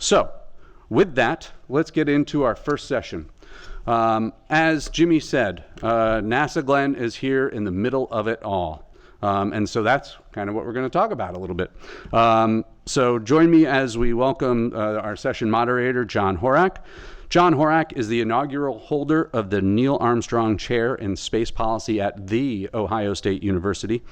So, with that, let's get into our first session. As Jimmy said, NASA Glenn is here in the middle of it all. And so that's kind of what we're going to talk about a little bit. So join me as we welcome our session moderator, John Horak. John Horak is the inaugural holder of the Neil Armstrong Chair in Space Policy at The Ohio State University,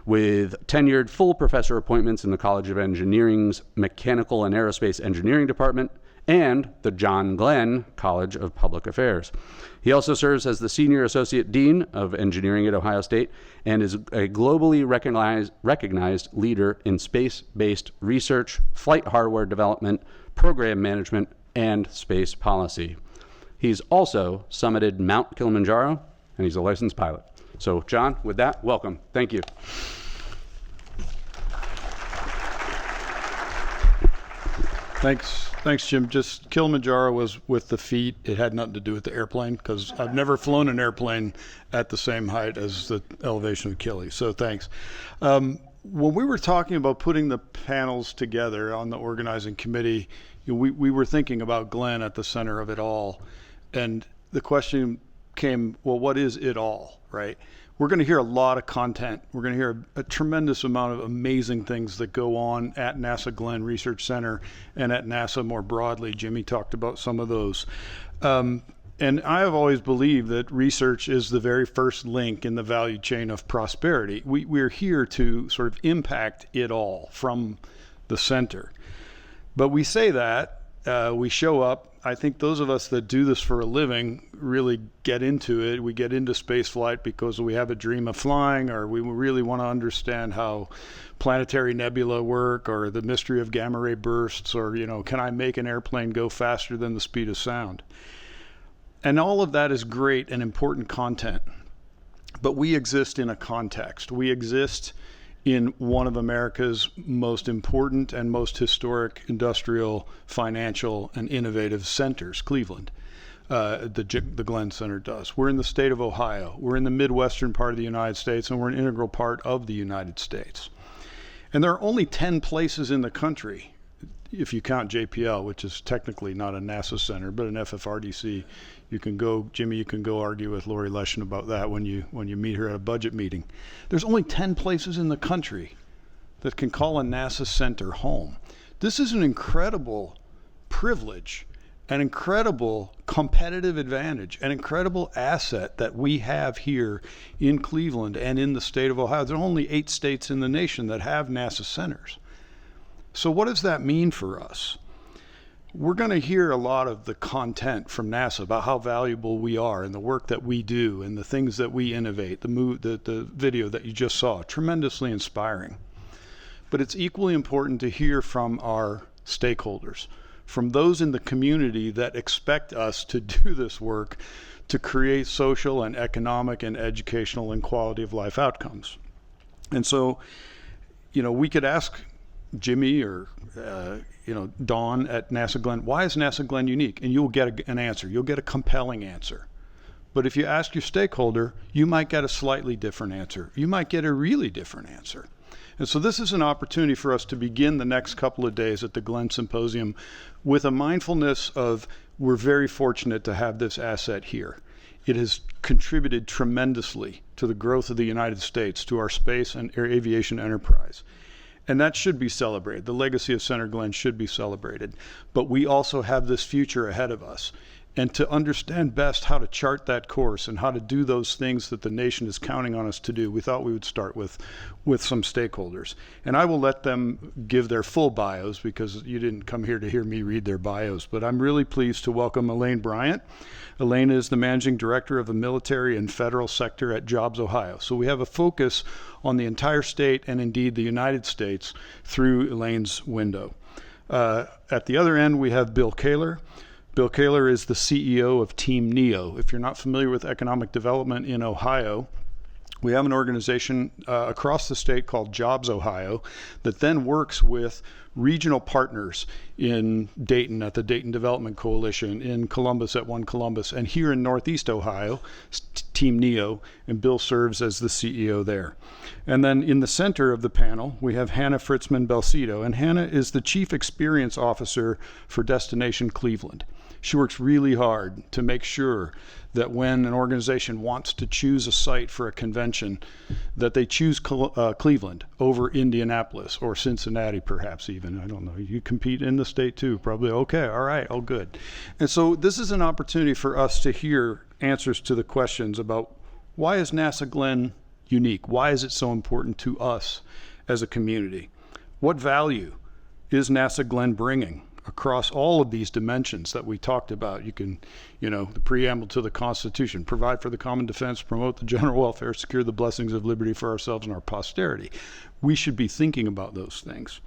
with tenured full professor appointments in the College of Engineering's Mechanical and Aerospace Engineering Department and the John Glenn College of Public Affairs. He also serves as the Senior Associate Dean of Engineering at Ohio State and is a globally recognized leader in space-based research, flight hardware development, program management, and space policy. He's also summited Mount Kilimanjaro, and he's a licensed pilot. So, John, with that, welcome. Thank you. Thanks, Jim. Just Kilimanjaro was with the feet. It had nothing to do with the airplane, because I've never flown an airplane at the same height as the elevation of Kili. So thanks. When we were talking about putting the panels together on the organizing committee, we were thinking about Glenn at the center of it all. And the question came, well, what is it all, right? We're going to hear a lot of content. We're going to hear a tremendous amount of amazing things that go on at NASA Glenn Research Center and at NASA more broadly. Jimmy talked about some of those. And I have always believed that research is the very first link in the value chain of prosperity. We're here to sort of impact it all from the center. But we say that, we show up. I think those of us that do this for a living really get into it. We get into space flight because we have a dream of flying, or we really want to understand how planetary nebula work, or the mystery of gamma ray bursts, or, can I make an airplane go faster than the speed of sound? And all of that is great and important content. But we exist in a context. We exist in one of America's most important and most historic industrial, financial, and innovative centers, Cleveland. The Glenn Center does. We're in the state of Ohio. We're in the Midwestern part of the United States, and we're an integral part of the United States. And there are only 10 places in the country, if you count JPL, which is technically not a NASA center, but an FFRDC. You can go, Jimmy, you can go argue with Lori Leshin about that when you meet her at a budget meeting. There's only 10 places in the country that can call a NASA center home. This is an incredible privilege, an incredible competitive advantage, an incredible asset that we have here in Cleveland and in the state of Ohio. There are only 8 states in the nation that have NASA centers. So what does that mean for us? We're going to hear a lot of the content from NASA about how valuable we are and the work that we do and the things that we innovate. The video that you just saw, tremendously inspiring. But it's equally important to hear from our stakeholders, from those in the community that expect us to do this work to create social and economic and educational and quality of life outcomes. And so, we could ask Jimmy or Dawn at NASA Glenn, why is NASA Glenn unique? And you'll get an answer. You'll get a compelling answer. But if you ask your stakeholder, you might get a slightly different answer. You might get a really different answer. And so this is an opportunity for us to begin the next couple of days at the Glenn Symposium with a mindfulness of, we're very fortunate to have this asset here. It has contributed tremendously to the growth of the United States, to our space and aviation enterprise. And that should be celebrated. The legacy of Senator Glenn should be celebrated. But we also have this future ahead of us. And to understand best how to chart that course and how to do those things that the nation is counting on us to do, we thought we would start with some stakeholders. And I will let them give their full bios, because you didn't come here to hear me read their bios. But I'm really pleased to welcome Elaine Bryant. Elaine is the managing director of the military and federal sector at Jobs Ohio. So we have a focus on the entire state and indeed the United States through Elaine's window. At the other end, we have Bill Kaler. Bill Kaler is the CEO of Team NEO. If you're not familiar with economic development in Ohio, we have an organization across the state called Jobs Ohio that then works with regional partners in Dayton at the Dayton Development Coalition, in Columbus at One Columbus, and here in Northeast Ohio, Team NEO, and Bill serves as the CEO there. And then in the center of the panel, we have Hannah Fritzman-Belcedo, and Hannah is the Chief Experience Officer for Destination Cleveland. She works really hard to make sure that when an organization wants to choose a site for a convention, that they choose Cleveland over Indianapolis or Cincinnati, perhaps even. I don't know. You compete in the state too, probably. Okay, all right, all good. And so this is an opportunity for us to hear answers to the questions about why is NASA Glenn unique? Why is it so important to us as a community? What value is NASA Glenn bringing across all of these dimensions that we talked about? You can, the preamble to the Constitution, provide for the common defense, promote the general welfare, secure the blessings of liberty for ourselves and our posterity. We should be thinking about those things.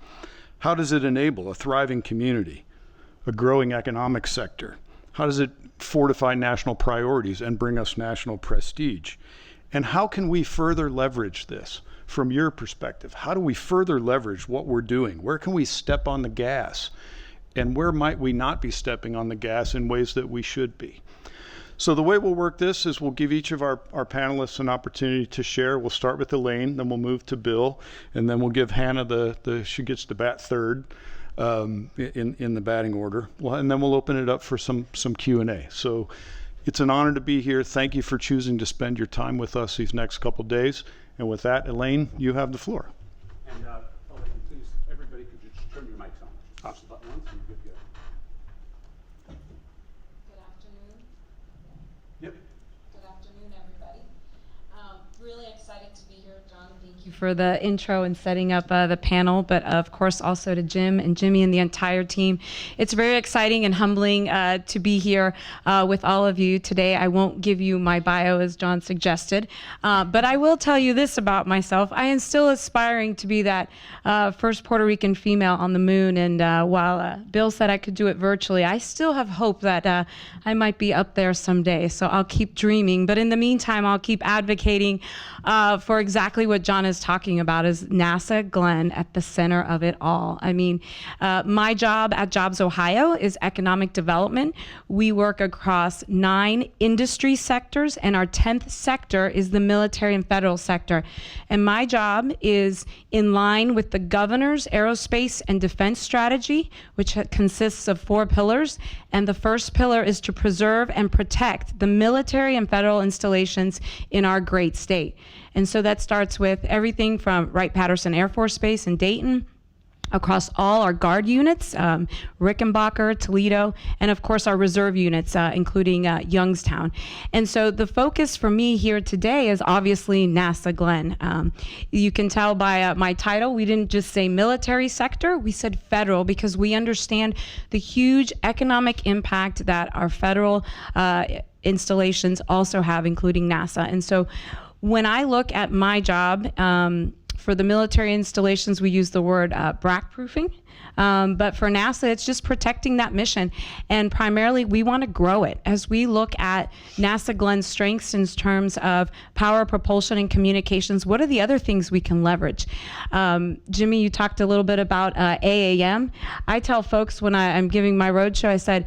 How does it enable a thriving community, a growing economic sector? How does it fortify national priorities and bring us national prestige? And how can we further leverage this from your perspective? How do we further leverage what we're doing? Where can we step on the gas? And where might we not be stepping on the gas in ways that we should be? So the way we'll work this is we'll give each of our panelists an opportunity to share. We'll start with Elaine, then we'll move to Bill, and then we'll give Hannah she gets to bat third in the batting order. And then we'll open it up for some Q&A. So it's an honor to be here. Thank you for choosing to spend your time with us these next couple days. And with that, Elaine, you have the floor. And Elaine, please, everybody could you just turn your mics on. Push the button once and you're good to go. Good afternoon. Yep. Good afternoon, everybody. Really excited to be here, John. Thank you for the intro and setting up the panel, but of course also to Jim and Jimmy and the entire team. It's very exciting and humbling to be here with all of you today. I won't give you my bio as John suggested, but I will tell you this about myself. I am still aspiring to be that first Puerto Rican female on the moon, and while Bill said I could do it virtually, I still have hope that I might be up there someday, so I'll keep dreaming. But in the meantime, I'll keep advocating for exactly what John is talking about, is NASA Glenn at the center of it all. I mean, my job at Jobs Ohio is economic development. We work across 9 industry sectors, and our 10th sector is the military and federal sector. And my job is in line with the governor's aerospace and defense strategy, which consists of 4 pillars. And the first pillar is to preserve and protect the military and federal installations in our great state. And so that starts with everything from Wright-Patterson Air Force Base in Dayton, across all our guard units, Rickenbacker, Toledo, and of course our reserve units, including Youngstown. And so the focus for me here today is obviously NASA Glenn. You can tell by my title, we didn't just say military sector, we said federal, because we understand the huge economic impact that our federal installations also have, including NASA. And so when I look at my job, for the military installations, we use the word BRAC proofing. But for NASA, it's just protecting that mission. And primarily, we want to grow it. As we look at NASA Glenn's strengths in terms of power, propulsion, and communications, what are the other things we can leverage? Jimmy, you talked a little bit about AAM. I tell folks when I'm giving my roadshow, I said,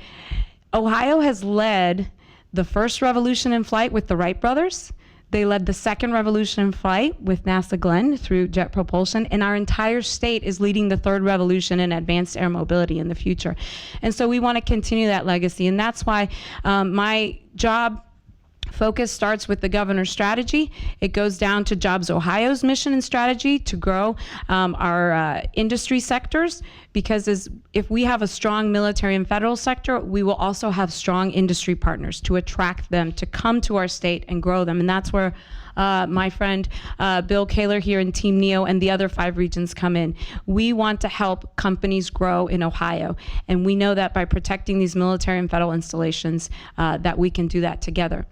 Ohio has led the first revolution in flight with the Wright brothers. They led the second revolution in flight with NASA Glenn through jet propulsion, and our entire state is leading the third revolution in advanced air mobility in the future. And so we want to continue that legacy, and that's why my job focus starts with the governor's strategy. It goes down to Jobs Ohio's mission and strategy to grow our industry sectors, because if we have a strong military and federal sector, we will also have strong industry partners to attract them to come to our state and grow them. And that's where my friend Bill Kaler here in Team NEO and the other 5 regions come in. We want to help companies grow in Ohio, and we know that by protecting these military and federal installations that we can do that together.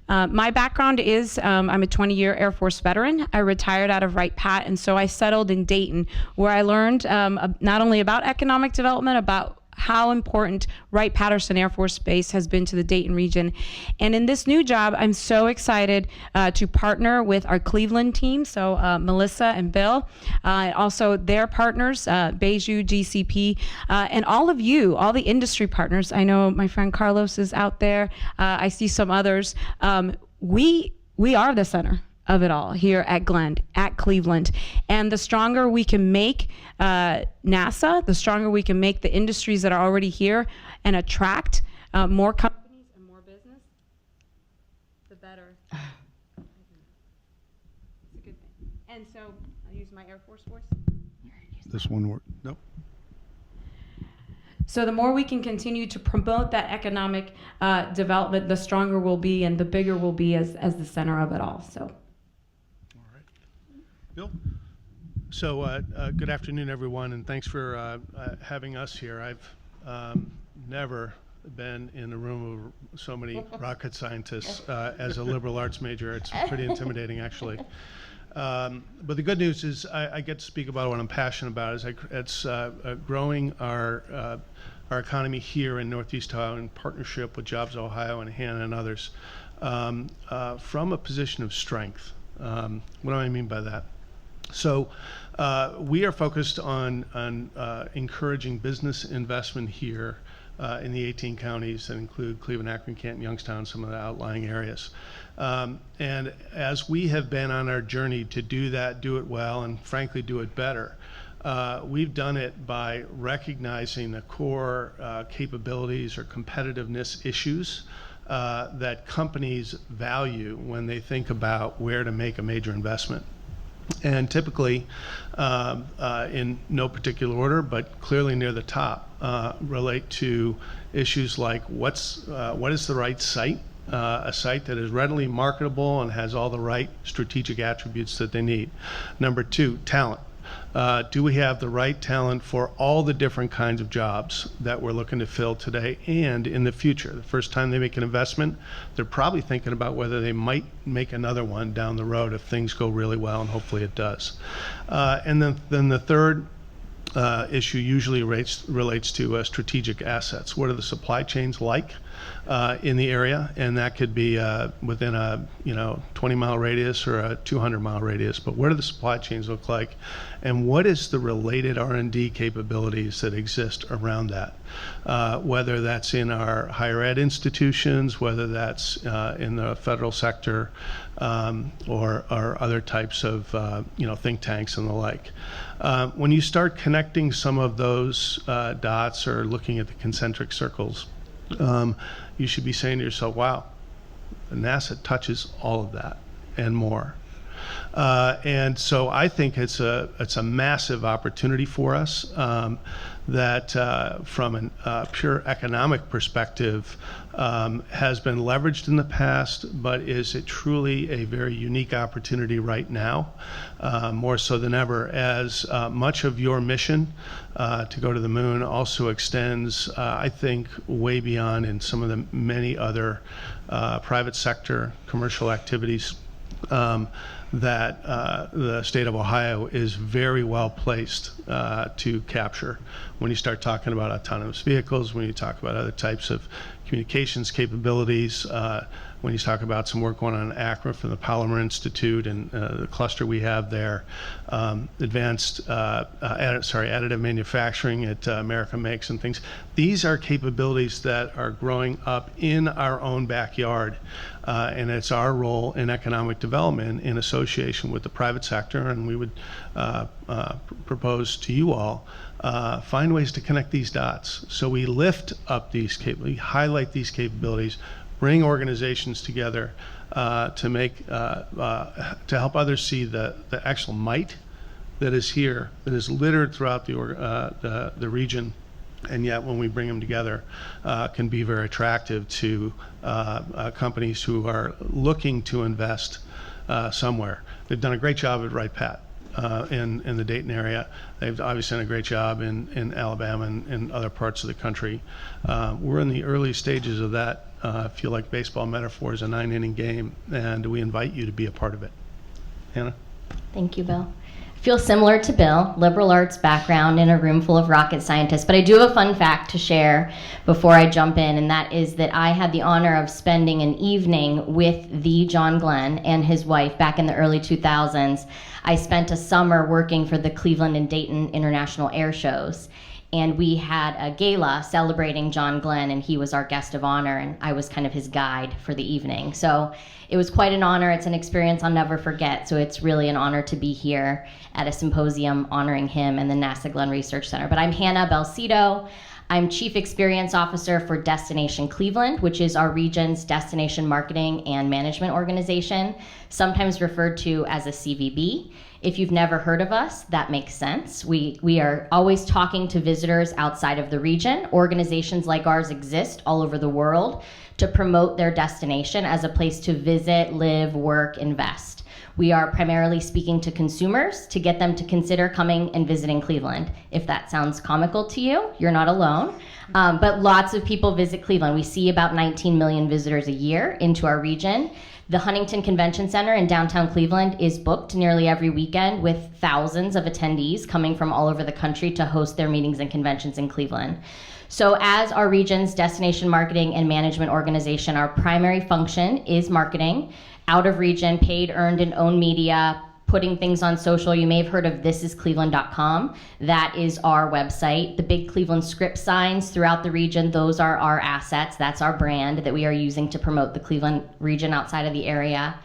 My background is I'm a 20-year Air Force veteran. I retired out of Wright-Pat, and so I settled in Dayton, where I learned not only about economic development, about how important Wright-Patterson Air Force Base has been to the Dayton region. And in this new job, I'm so excited to partner with our Cleveland team, so Melissa and Bill, also their partners, Beiju, GCP, and all of you, all the industry partners. I know my friend Carlos is out there. I see some others. We are the center of it all here at Glenn, at Cleveland. And the stronger we can make NASA, the stronger we can make the industries that are already here and attract more companies and more business, the better. It's a good thing. And so I'll use my Air Force voice. This one word. Nope. So the more we can continue to promote that economic development, the stronger we'll be and the bigger we'll be as the center of it all. So. All right. Bill? So good afternoon, everyone, and thanks for having us here. I've never been in a room of so many rocket scientists as a liberal arts major. It's pretty intimidating, actually. But the good news is I get to speak about what I'm passionate about. It's growing our economy here in Northeast Ohio in partnership with Jobs Ohio and Hannah and others from a position of strength. What do I mean by that? So we are focused on encouraging business investment here in the 18 counties that include Cleveland, Akron, Canton, Youngstown, some of the outlying areas. And as we have been on our journey to do that, do it well, and frankly do it better, we've done it by recognizing the core capabilities or competitiveness issues that companies value when they think about where to make a major investment. And typically, in no particular order, but clearly near the top, relate to issues like what is the right site, a site that is readily marketable and has all the right strategic attributes that they need. Number two, talent. Do we have the right talent for all the different kinds of jobs that we're looking to fill today and in the future? The first time they make an investment, they're probably thinking about whether they might make another one down the road if things go really well, and hopefully it does. And then the third issue usually relates to strategic assets. What are the supply chains like in the area? And that could be within a 20-mile radius or a 200-mile radius. But what do the supply chains look like? And what is the related R&D capabilities that exist around that? Whether that's in our higher ed institutions, whether that's in the federal sector, or other types of think tanks and the like. When you start connecting some of those dots or looking at the concentric circles, you should be saying to yourself, wow, NASA touches all of that and more. And so I think it's a massive opportunity for us that from a pure economic perspective has been leveraged in the past, but is it truly a very unique opportunity right now, more so than ever, as much of your mission to go to the moon also extends, I think, way beyond in some of the many other private sector commercial activities that the state of Ohio is very well placed to capture. When you start talking about autonomous vehicles, when you talk about other types of communications capabilities, when you talk about some work going on in Akron from the Polymer Institute and the cluster we have there, advanced additive manufacturing at America Makes and things. These are capabilities that are growing up in our own backyard, and it's our role in economic development in association with the private sector, and we would propose to you all find ways to connect these dots. So we lift up these capabilities, highlight these capabilities, bring organizations together to make to help others see the actual might that is here, that is littered throughout the region, and yet when we bring them together, can be very attractive to companies who are looking to invest somewhere. They've done a great job at Wright-Pat in the Dayton area. They've obviously done a great job in Alabama and other parts of the country. We're in the early stages of that. I feel like baseball metaphor is a 9-inning game, and we invite you to be a part of it. Hannah? Thank you, Bill. feel similar to Bill, liberal arts background in a room full of rocket scientists. But I do have a fun fact to share before I jump in, and that is that I had the honor of spending an evening with the John Glenn and his wife back in the early 2000s. I spent a summer working for the Cleveland and Dayton International Air Shows. And we had a gala celebrating John Glenn, and he was our guest of honor, and I was kind of his guide for the evening. So it was quite an honor. It's an experience I'll never forget. So it's really an honor to be here at a symposium honoring him and the NASA Glenn Research Center. But I'm Hannah Belcito. I'm Chief Experience Officer for Destination Cleveland, which is our region's destination marketing and management organization, sometimes referred to as a CVB. If you've never heard of us, that makes sense. We are always talking to visitors outside of the region. Organizations like ours exist all over the world to promote their destination as a place to visit, live, work, invest. We are primarily speaking to consumers to get them to consider coming and visiting Cleveland. If that sounds comical to you, you're not alone. But lots of people visit Cleveland. We see about 19 million visitors a year into our region. The Huntington Convention Center in downtown Cleveland is booked nearly every weekend with thousands of attendees coming from all over the country to host their meetings and conventions in Cleveland. So as our region's destination marketing and management organization, our primary function is marketing, out of region, paid, earned, and owned media, putting things on social. You may have heard of thisiscleveland.com. That is our website. The big Cleveland script signs throughout the region, those are our assets. That's our brand that we are using to promote the Cleveland region outside of the area.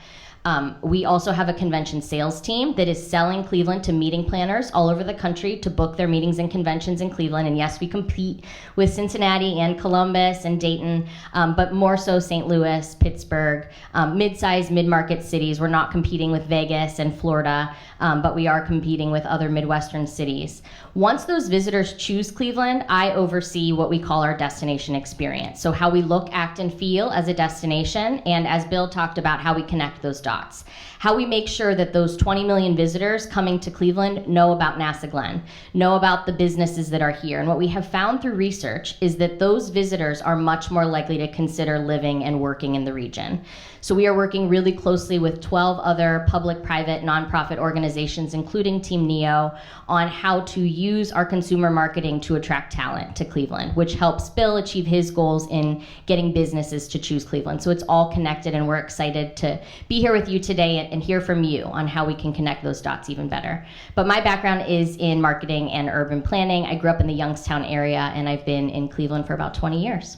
We also have a convention sales team that is selling Cleveland to meeting planners all over the country to book their meetings and conventions in Cleveland. And yes, we compete with Cincinnati and Columbus and Dayton, but more so St. Louis, Pittsburgh, mid-sized, mid-market cities. We're not competing with Vegas and Florida, but we are competing with other Midwestern cities. Once those visitors choose Cleveland, I oversee what we call our destination experience. So how we look, act, and feel as a destination, and as Bill talked about, how we connect those dots. How we make sure that those 20 million visitors coming to Cleveland know about NASA Glenn, know about the businesses that are here. And what we have found through research is that those visitors are much more likely to consider living and working in the region. So we are working really closely with 12 other public, private, nonprofit organizations, including Team NEO, on how to use our consumer marketing to attract talent to Cleveland, which helps Bill achieve his goals in getting businesses to choose Cleveland. So it's all connected, and we're excited to be here with you today and hear from you on how we can connect those dots even better. But my background is in marketing and urban planning. I grew up in the Youngstown area, and I've been in Cleveland for about 20 years.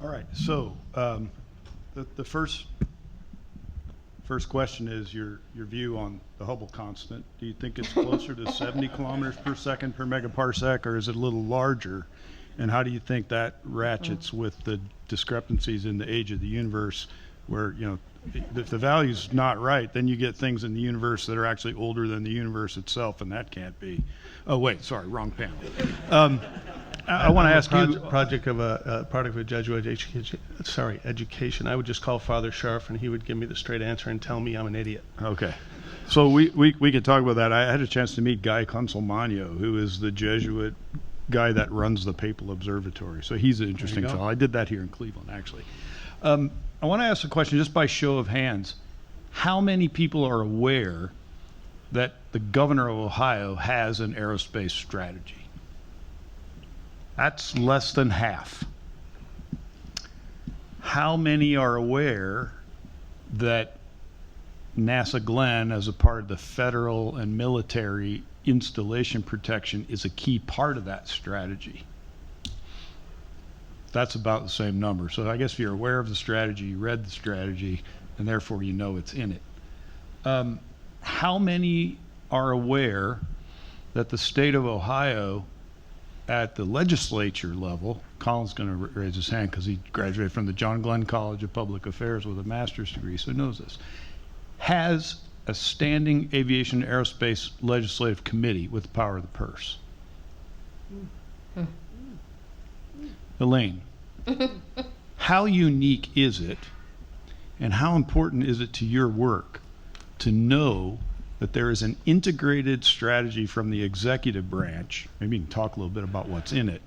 All right, so the first question is your view on the Hubble constant. Do you think it's closer to 70 kilometers per second per megaparsec, or is it a little larger? And how do you think that ratchets with the discrepancies in the age of the universe, where, you know, if the value's not right, then you get things in the universe that are actually older than the universe itself, and that can't be. Oh wait, sorry, wrong panel. I want to ask you. Product of a Jesuit education. I would just call Father Scharf, and he would give me the straight answer and tell me I'm an idiot. Okay. So we could talk about that. I had a chance to meet Guy Consolmagno, who is the Jesuit guy that runs the Papal Observatory. So he's an interesting fellow. I did that here in Cleveland, actually. I want to ask a question just by show of hands. How many people are aware that the governor of Ohio has an aerospace strategy? That's less than half. How many are aware that NASA Glenn, as a part of the federal and military installation protection, is a key part of that strategy? That's about the same number. So I guess if you're aware of the strategy, you read the strategy, and therefore you know it's in it. How many are aware that the state of Ohio, at the legislature level, Colin's going to raise his hand because he graduated from the John Glenn College of Public Affairs with a master's degree, so he knows this, has a standing aviation and aerospace legislative committee with the power of the purse? Elaine, how unique is it, and how important is it to your work to know that there is an integrated strategy from the executive branch? Maybe you can talk a little bit about what's in it,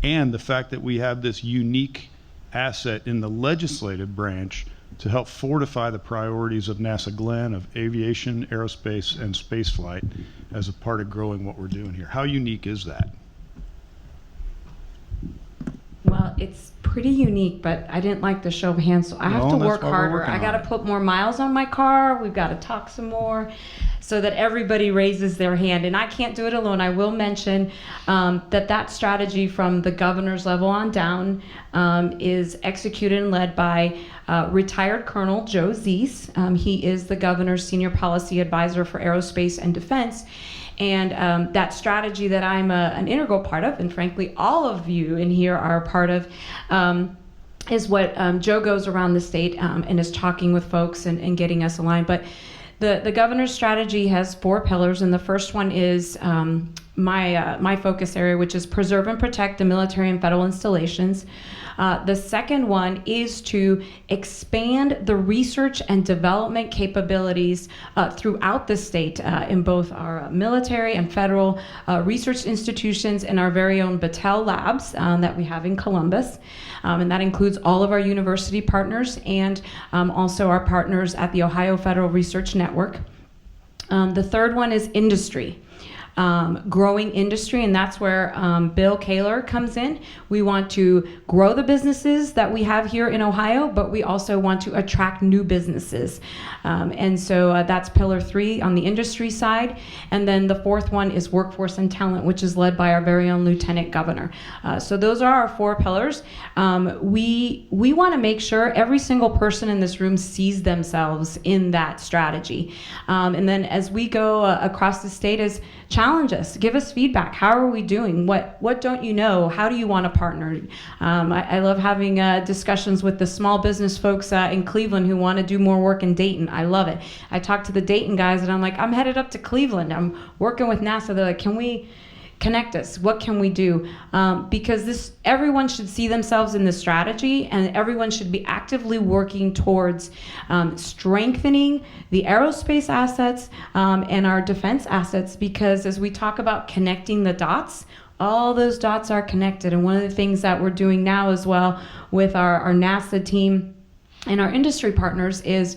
and the fact that we have this unique asset in the legislative branch to help fortify the priorities of NASA Glenn of aviation, aerospace, and spaceflight as a part of growing what we're doing here. How unique is that? Well, it's pretty unique, but I didn't like the show of hands, so I have No, to that's work why we're harder. working I on got to it. put more miles on my car. We've got to talk some more so that everybody raises their hand. And I can't do it alone. I will mention that strategy from the governor's level on down is executed and led by retired Colonel Joe Zeese. He is the governor's senior policy advisor for aerospace and defense. And that strategy that I'm an integral part of, and frankly, all of you in here are a part of, is what Joe goes around the state and is talking with folks and getting us aligned. But the governor's strategy has 4 pillars, and the first one is my focus area, which is preserve and protect the military and federal installations. The second one is to expand the research and development capabilities throughout the state in both our military and federal research institutions and our very own Battelle Labs that we have in Columbus. And that includes all of our university partners and also our partners at the Ohio Federal Research Network. The third one is industry. Growing industry, and that's where Bill Kaler comes in. We want to grow the businesses that we have here in Ohio, but we also want to attract new businesses. And so that's pillar 3 on the industry side. And then the fourth one is workforce and talent, which is led by our very own Lieutenant Governor. So those are our 4 pillars. We want to make sure every single person in this room sees themselves in that strategy. And then as we go across the state, is challenge us, give us feedback. How are we doing? What don't you know? How do you want to partner? I love having discussions with the small business folks in Cleveland who want to do more work in Dayton. I love it. I talk to the Dayton guys and I'm like, I'm headed up to Cleveland. I'm working with NASA. They're like, can we connect us? What can we do? Because everyone should see themselves in this strategy, and everyone should be actively working towards strengthening the aerospace assets and our defense assets, because as we talk about connecting the dots, all those dots are connected. And one of the things that we're doing now as well with our NASA team and our industry partners is,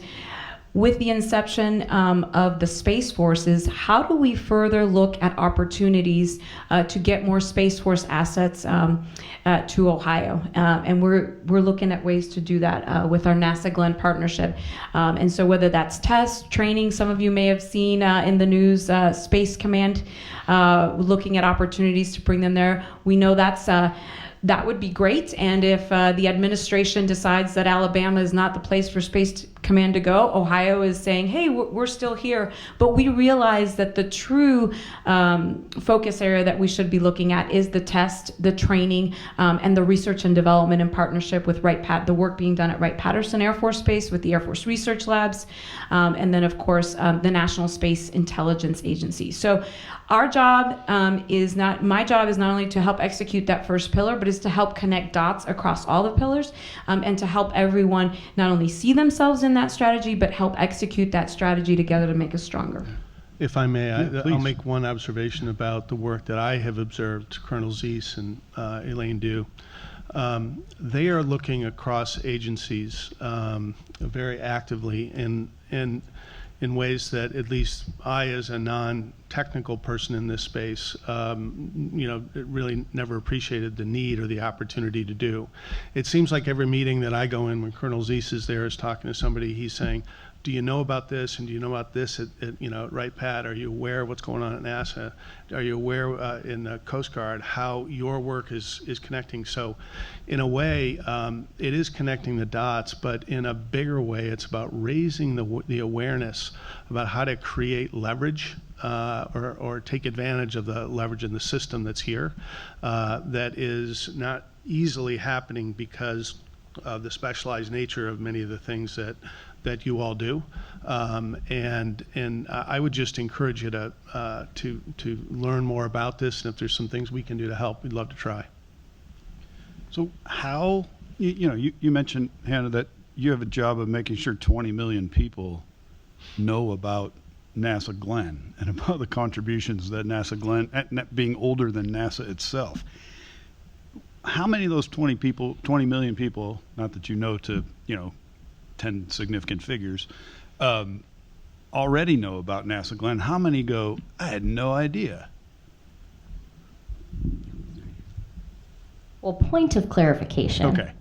with the inception of the Space Forces, how do we further look at opportunities to get more Space Force assets to Ohio? And we're looking at ways to do that with our NASA Glenn partnership. And so whether that's tests, training, some of you may have seen in the news, Space Command looking at opportunities to bring them there. We know that would be great, and if the administration decides that Alabama is not the place for Space Command to go, Ohio is saying, hey, we're still here. But we realize that the true focus area that we should be looking at is the test, the training, and the research and development in partnership with the work being done at Wright-Patterson Air Force Base with the Air Force Research Labs, and then, of course, the National Space Intelligence Agency. So our job my job is not only to help execute that first pillar, but is to help connect dots across all the pillars, and to help everyone not only see themselves in that strategy, but help execute that strategy together to make us stronger. If I may, Yeah, I'll please. make one observation about the work that I have observed Colonel Zeese and Elaine do. They are looking across agencies very actively in ways that at least I, as a non-technical person in this space, really never appreciated the need or the opportunity to do. It seems like every meeting that I go in when Colonel Zeese is there is talking to somebody, he's saying, do you know about this, and do you know about this at Wright-Pat? Are you aware of what's going on at NASA? Are you aware in the Coast Guard how your work is connecting? So in a way, it is connecting the dots, but in a bigger way, it's about raising the awareness about how to create leverage or take advantage of the leverage in the system that's here that is not easily happening because of the specialized nature of many of the things that you all do, and I would just encourage you to learn more about this, and if there's some things we can do to help, we'd love to try. So how, you mentioned, Hannah, that you have a job of making sure 20 million people know about NASA Glenn and about the contributions that NASA Glenn, being older than NASA itself. How many of those 20 million people, not that you know to 10 significant figures, already know about NASA Glenn? How many go, I had no idea? Well, point of clarification. Okay.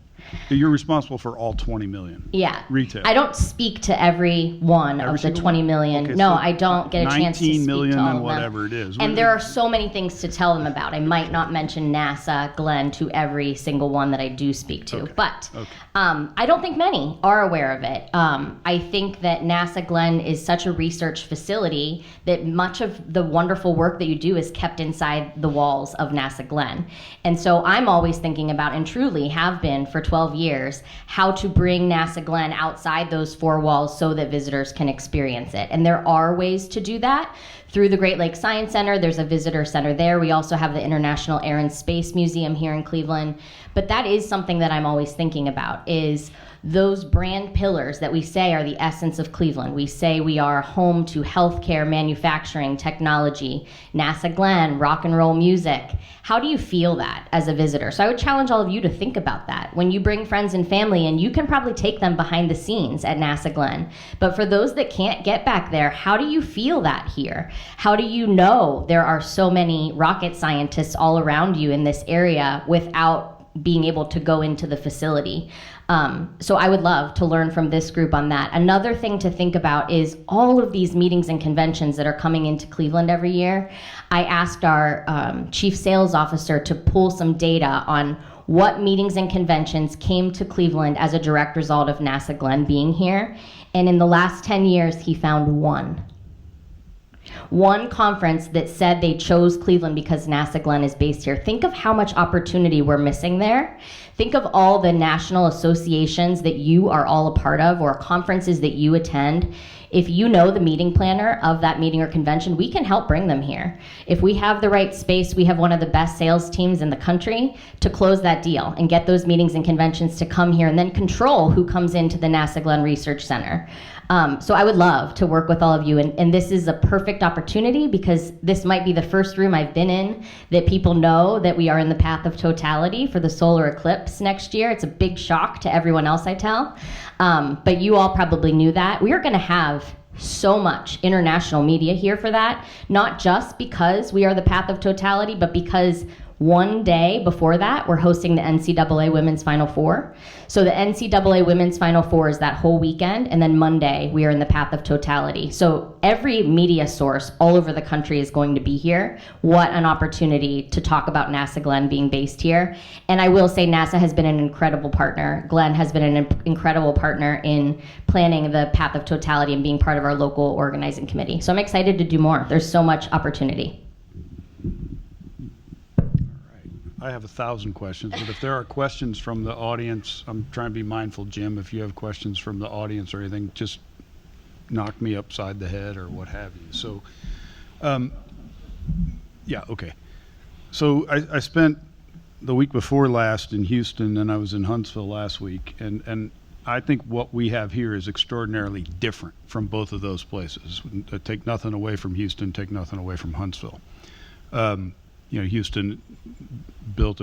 You're responsible for all 20 million. Yeah. Retail. I don't speak to every one Every of the single 20 one? million. Okay, No, so I don't get a chance to 19 speak million to all and of them. whatever it is. And there are so many things to tell them about. I might not mention NASA Glenn to every single one that I do speak to, Okay. but Okay. I don't think many are aware of it. I think that NASA Glenn is such a research facility that much of the wonderful work that you do is kept inside the walls of NASA Glenn. And so I'm always thinking about, and truly have been for 12 years, how to bring NASA Glenn outside those four walls so that visitors can experience it. And there are ways to do that. Through the Great Lakes Science Center, there's a visitor center there. We also have the International Air and Space Museum here in Cleveland. But that is something that I'm always thinking about, is those brand pillars that we say are the essence of Cleveland. We say we are home to healthcare, manufacturing, technology, NASA Glenn, rock and roll music. How do you feel that as a visitor? So I would challenge all of you to think about that. When you bring friends and family in, you can probably take them behind the scenes at NASA Glenn. But for those that can't get back there, how do you feel that here? How do you know there are so many rocket scientists all around you in this area without being able to go into the facility? So I would love to learn from this group on that. Another thing to think about is all of these meetings and conventions that are coming into Cleveland every year. I asked our chief sales officer to pull some data on what meetings and conventions came to Cleveland as a direct result of NASA Glenn being here. And in the last 10 years, he found one conference that said they chose Cleveland because NASA Glenn is based here. Think of how much opportunity we're missing there. Think of all the national associations that you are all a part of, or conferences that you attend. If you know the meeting planner of that meeting or convention, we can help bring them here. If we have the right space, we have one of the best sales teams in the country to close that deal and get those meetings and conventions to come here and then control who comes into the NASA Glenn Research Center. So I would love to work with all of you, and this is a perfect opportunity because this might be the first room I've been in that people know that we are in the path of totality for the solar eclipse next year. It's a big shock to everyone else, I tell, but you all probably knew that. We are going to have so much international media here for that, not just because we are the path of totality, but because one day before that, we're hosting the NCAA Women's Final Four. So the NCAA Women's Final Four is that whole weekend, and then Monday, we are in the path of totality. So every media source all over the country is going to be here. What an opportunity to talk about NASA Glenn being based here. And I will say NASA has been an incredible partner. Glenn has been an incredible partner in planning the path of totality and being part of our local organizing committee. So I'm excited to do more. There's so much opportunity. I have 1,000 questions, but if there are questions from the audience, I'm trying to be mindful, Jim, if you have questions from the audience or anything, just knock me upside the head or what have you. So, yeah, okay. So I spent the week before last in Houston, and I was in Huntsville last week, and I think what we have here is extraordinarily different from both of those places. Take nothing away from Houston, take nothing away from Huntsville. Houston built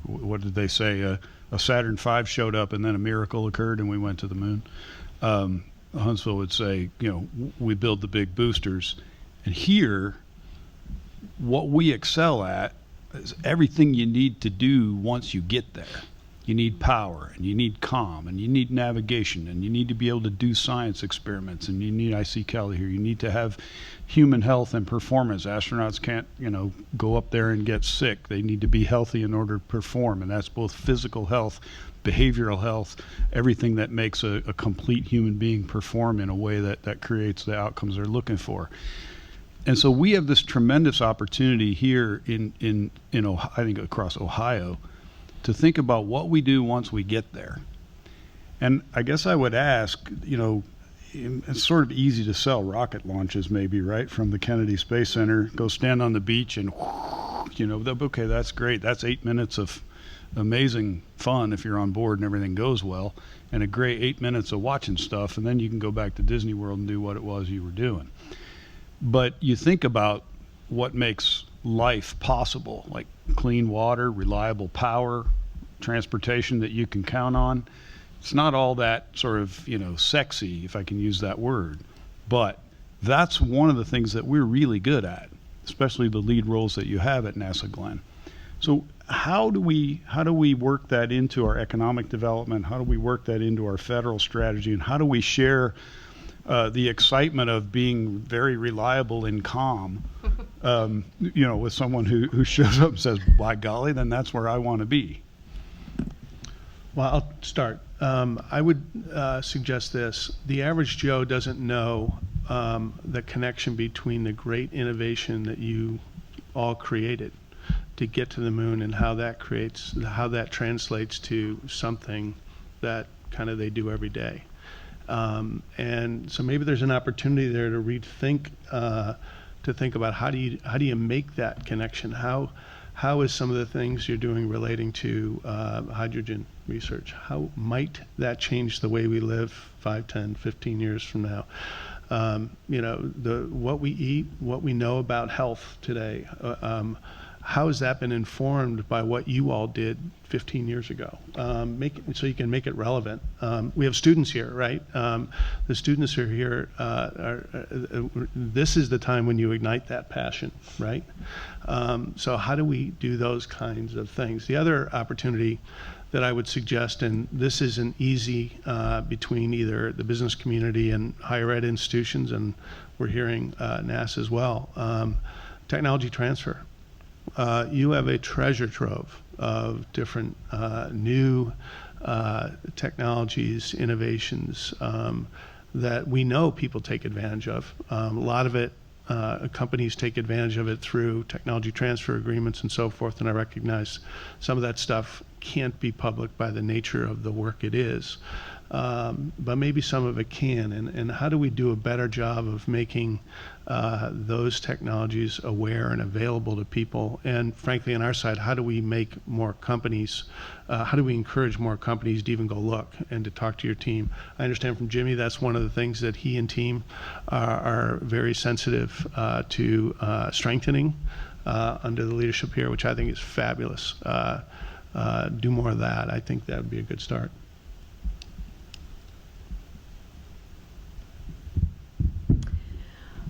what did they say? A Saturn V showed up and then a miracle occurred and we went to the moon. Huntsville would say, we build the big boosters. And here, what we excel at is everything you need to do once you get there. You need power, and you need comm, and you need navigation, and you need to be able to do science experiments, and you need, I see Kelly here, you need to have human health and performance. Astronauts can't, go up there and get sick. They need to be healthy in order to perform, and that's both physical health, behavioral health, everything that makes a complete human being perform in a way that creates the outcomes they're looking for. And so we have this tremendous opportunity here in Ohio, I think across Ohio, to think about what we do once we get there. And I guess I would ask, it's sort of easy to sell rocket launches maybe, right? From the Kennedy Space Center, go stand on the beach and, okay, that's great. That's 8 minutes of amazing fun if you're on board and everything goes well, and a great 8 minutes of watching stuff, and then you can go back to Disney World and do what it was you were doing. But you think about what makes life possible, like clean water, reliable power, transportation that you can count on. It's not all that sort of, sexy, if I can use that word. But that's one of the things that we're really good at, especially the lead roles that you have at NASA Glenn. So how do we work that into our economic development? How do we work that into our federal strategy? And how do we share the excitement of being very reliable in comm, with someone who shows up and says, by golly, then that's where I want to be? Well, I'll start. I would suggest this. The average Joe doesn't know the connection between the great innovation that you all created to get to the moon and how that translates to something that kind of they do every day. And so maybe there's an opportunity there to rethink, to think about how do you make that connection? How is some of the things you're doing relating to hydrogen research? How might that change the way we live 5, 10, 15 years from now? What we eat, what we know about health today, how has that been informed by what you all did 15 years ago? So you can make it relevant. We have students here, right? The students who are here, this is the time when you ignite that passion, right? So how do we do those kinds of things? The other opportunity that I would suggest, and this isn't easy between either the business community and higher ed institutions, and we're hearing NASA as well, technology transfer. You have a treasure trove of different new technologies, innovations that we know people take advantage of. A lot of it, companies take advantage of it through technology transfer agreements and so forth, and I recognize some of that stuff can't be public by the nature of the work it is. But maybe some of it can, and how do we do a better job of making those technologies aware and available to people? And frankly, on our side, how do we make more companies, how do we encourage more companies to even go look and to talk to your team? I understand from Jimmy that's one of the things that he and team are very sensitive to strengthening under the leadership here, which I think is fabulous. Do more of that. I think that would be a good start.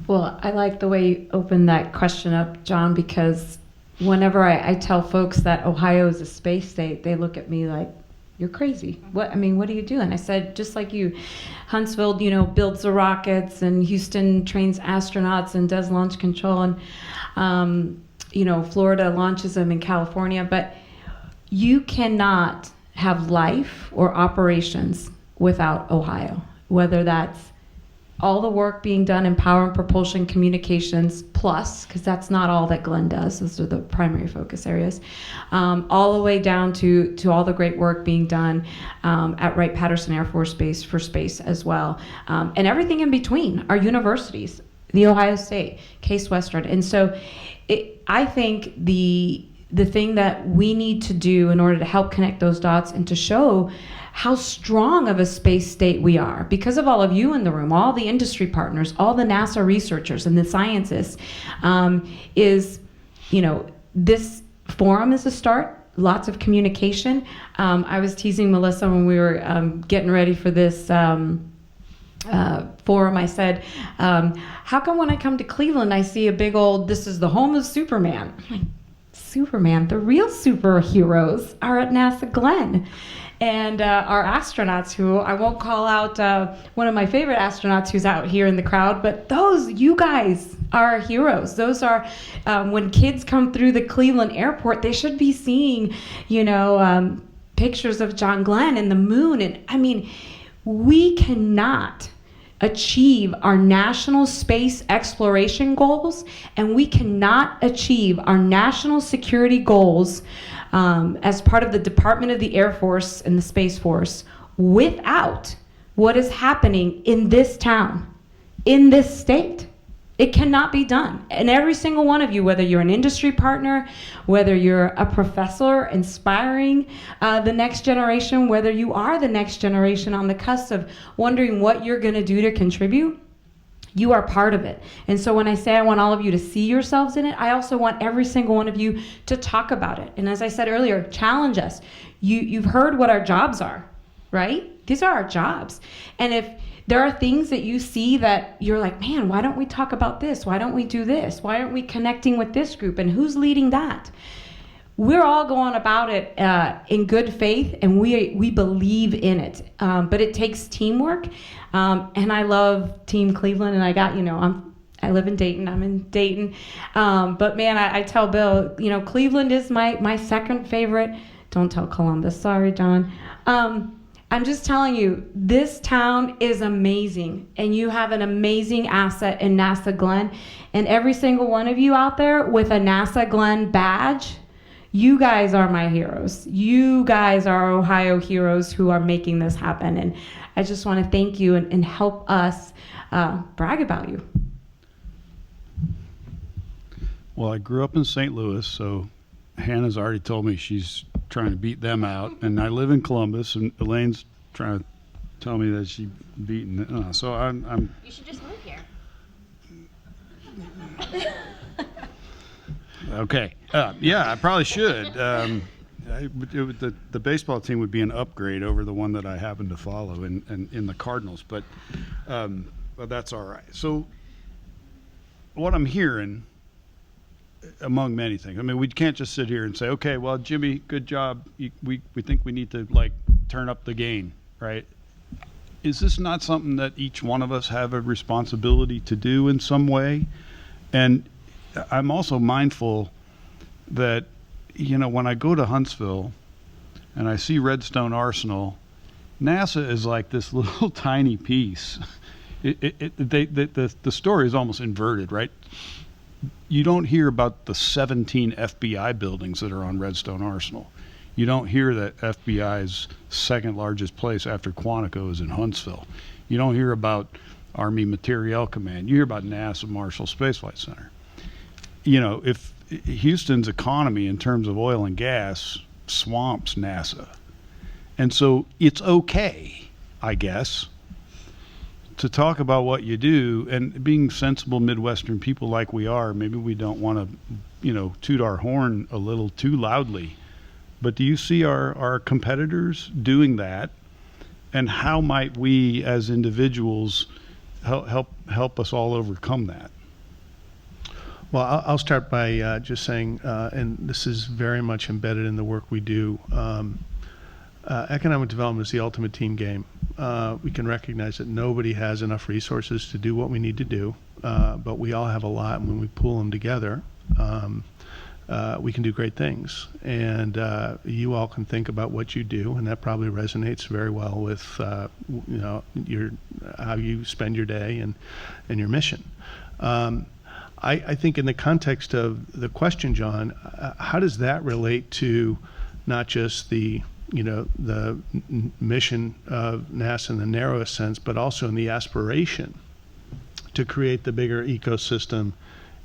Well, I like the way you opened that question up, John, because whenever I tell folks that Ohio is a space state, they look at me like, you're crazy. What are you doing? I said, just like you, Huntsville, builds the rockets, and Houston trains astronauts and does launch control, and, Florida launches them in California, but you cannot have life or operations without Ohio, whether that's all the work being done in power and propulsion communications plus, because that's not all that Glenn does, those are the primary focus areas, all the way down to all the great work being done at Wright-Patterson Air Force Base for space as well, and everything in between, our universities, the Ohio State, Case Western. And so I think the thing that we need to do in order to help connect those dots and to show how strong of a space state we are, because of all of you in the room, all the industry partners, all the NASA researchers and the scientists, is, this forum is a start, lots of communication. I was teasing Melissa when we were getting ready for this forum. I said, how come when I come to Cleveland, I see a big old, this is the home of Superman? I'm like, Superman, the real superheroes are at NASA Glenn. And our astronauts, who I won't call out one of my favorite astronauts who's out here in the crowd, but you guys are heroes. Those are, when kids come through the Cleveland airport, they should be seeing, pictures of John Glenn and the moon. And we cannot achieve our national space exploration goals, and we cannot achieve our national security goals as part of the Department of the Air Force and the Space Force without what is happening in this town, in this state. It cannot be done. And every single one of you, whether you're an industry partner, whether you're a professor inspiring the next generation, whether you are the next generation on the cusp of wondering what you're going to do to contribute, you are part of it. And so when I say I want all of you to see yourselves in it, I also want every single one of you to talk about it. And as I said earlier, challenge us. You've heard what our jobs are, right? these are our jobs. And if there are things that you see that you're like, man, why don't we talk about this? Why don't we do this? Why aren't we connecting with this group? And who's leading that? We're all going about it in good faith, and we believe in it. But it takes teamwork, and I love Team Cleveland. And I live in Dayton. I'm in Dayton, but man, I tell Bill, Cleveland is my second favorite. Don't tell Columbus. Sorry, John. I'm just telling you, this town is amazing, and you have an amazing asset in NASA Glenn, and every single one of you out there with a NASA Glenn badge. You guys are my heroes. You guys are Ohio heroes who are making this happen. And I just want to thank you and help us brag about you. Well, I grew up in St. Louis, so Hannah's already told me she's trying to beat them out. And I live in Columbus, and Elaine's trying to tell me that she's beaten. So I'm. You should just move here. Okay. Yeah, I probably should. The baseball team would be an upgrade over the one that I happen to follow in the Cardinals, but that's all right. So what I'm hearing, among many things, I mean, we can't just sit here and say, okay, well, Jimmy, good job. We think we need to turn up the gain, right? Is this not something that each one of us have a responsibility to do in some way? And I'm also mindful that, when I go to Huntsville and I see Redstone Arsenal, NASA is like this little tiny piece. The story is almost inverted, right? You don't hear about the 17 FBI buildings that are on Redstone Arsenal. You don't hear that FBI's second largest place after Quantico is in Huntsville. You don't hear about Army Materiel Command. You hear about NASA Marshall Space Flight Center. If Houston's economy in terms of oil and gas swamps NASA. And so it's okay, I guess, to talk about what you do, and being sensible Midwestern people like we are, maybe we don't want to, toot our horn a little too loudly. But do you see our competitors doing that? And how might we as individuals help us all overcome that? Well, I'll start by just saying, and this is very much embedded in the work we do, economic development is the ultimate team game. We can recognize that nobody has enough resources to do what we need to do, but we all have a lot, and when we pull them together, we can do great things. And you all can think about what you do, and that probably resonates very well with how you spend your day and your mission. I think in the context of the question, John, how does that relate to not just the mission of NASA in the narrowest sense, but also in the aspiration to create the bigger ecosystem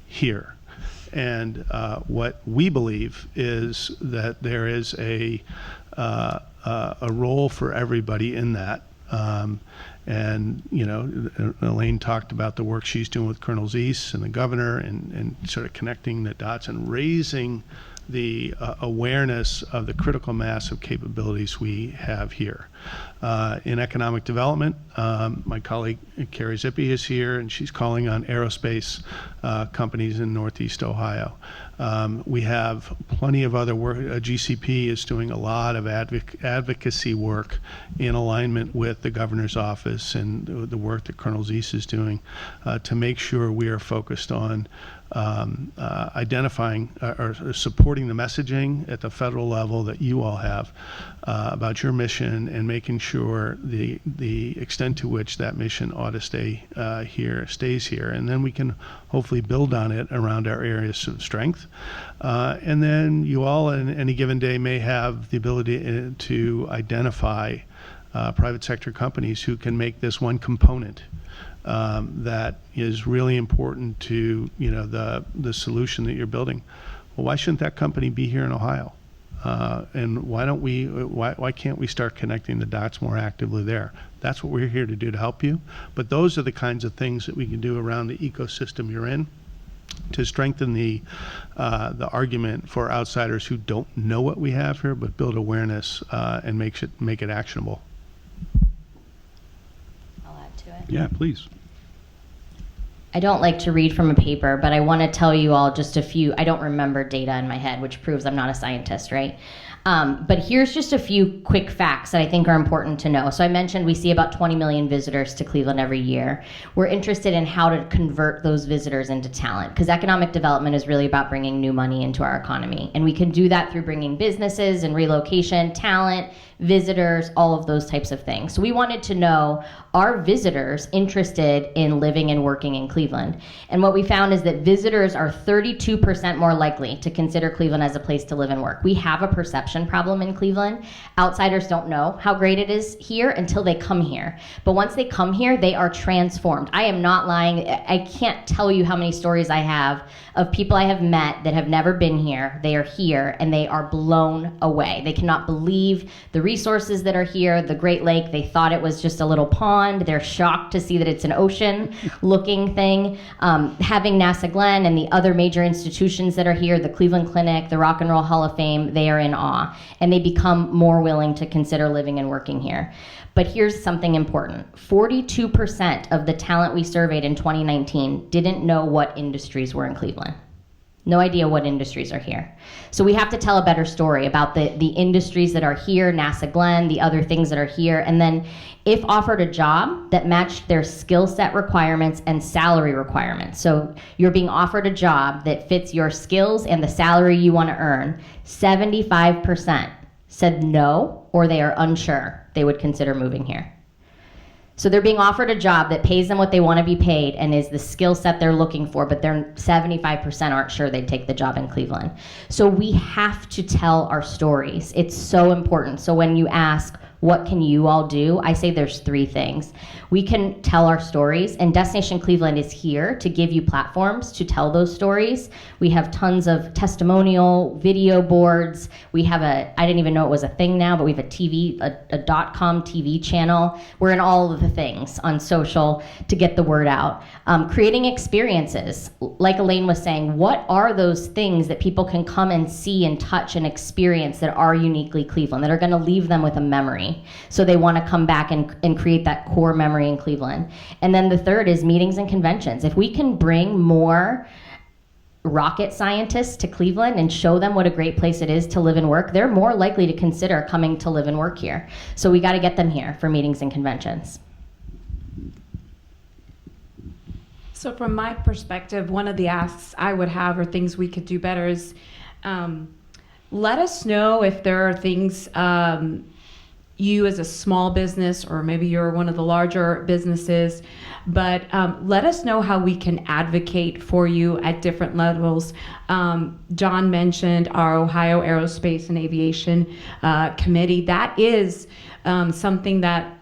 here? And what we believe is that there is a role for everybody in that. And Elaine talked about the work she's doing with Colonel Zeiss and the governor, and sort of connecting the dots and raising the awareness of the critical mass of capabilities we have here. In economic development, my colleague Carrie Zippy is here, and she's calling on aerospace companies in Northeast Ohio. We have plenty of other work. GCP is doing a lot of advocacy work in alignment with the governor's office and the work that Colonel Zeiss is doing to make sure we are focused on identifying or supporting the messaging at the federal level that you all have about your mission, and making sure the extent to which that mission ought to stay here stays here, and then we can hopefully build on it around our areas of strength. And then you all in any given day may have the ability to identify private sector companies who can make this one component that is really important to the solution that you're building. Well, why shouldn't that company be here in Ohio? And why can't we start connecting the dots more actively there? That's what we're here to do, to help you. But those are the kinds of things that we can do around the ecosystem you're in to strengthen the argument for outsiders who don't know what we have here, but build awareness and make it actionable. add to it? Yeah, please. I don't like to read from a paper, but I want to tell you all just a few. I don't remember data in my head, which proves I'm not a scientist, right? But here's just a few quick facts that I think are important to know. So I mentioned we see about 20 million visitors to Cleveland every year. We're interested in how to convert those visitors into talent, because economic development is really about bringing new money into our economy. And we can do that through bringing businesses and relocation, talent, visitors, all of those types of things. So we wanted to know, are visitors interested in living and working in Cleveland? And what we found is that visitors are 32% more likely to consider Cleveland as a place to live and work. We have a perception problem in Cleveland. Outsiders don't know how great it is here until they come here. But once they come here, they are transformed. I am not lying. I can't tell you how many stories I have of people I have met that have never been here. They are here and they are blown away. They cannot believe the resources that are here, the Great Lake. They thought it was just a little pond. They're shocked to see that it's an ocean looking thing. Having NASA Glenn and the other major institutions that are here, the Cleveland Clinic, the Rock and Roll Hall of Fame, they are in awe and they become more willing to consider living and working here. But here's something important. 42% of the talent we surveyed in 2019 didn't know what industries were in Cleveland. No idea what industries are here. So we have to tell a better story about the industries that are here, NASA Glenn, the other things that are here, and then if offered a job that matched their skill set requirements and salary requirements. So you're being offered a job that fits your skills and the salary you want to earn, 75% said no, or they are unsure they would consider moving here. So they're being offered a job that pays them what they want to be paid and is the skill set they're looking for, but they're 75% aren't sure they'd take the job in Cleveland. So we have to tell our stories. It's so important. So when you ask, what can you all do? I say there's 3 things. We can tell our stories, and Destination Cleveland is here to give you platforms to tell those stories. We have tons of testimonial video boards. We have I didn't even know it was a thing now, but we have a .com TV channel. We're in all of the things on social to get the word out. Creating experiences, like Elaine was saying, what are those things that people can come and see and touch and experience that are uniquely Cleveland, that are gonna leave them with a memory? So they want to come back and create that core memory in Cleveland. And then the third is meetings and conventions. If we can bring more rocket scientists to Cleveland and show them what a great place it is to live and work, they're more likely to consider coming to live and work here. So we got to get them here for meetings and conventions. So from my perspective, one of the asks I would have or things we could do better is let us know if there are things you as a small business, or maybe you're one of the larger businesses, but let us know how we can advocate for you at different levels. John mentioned our Ohio Aerospace and Aviation Committee. That is something that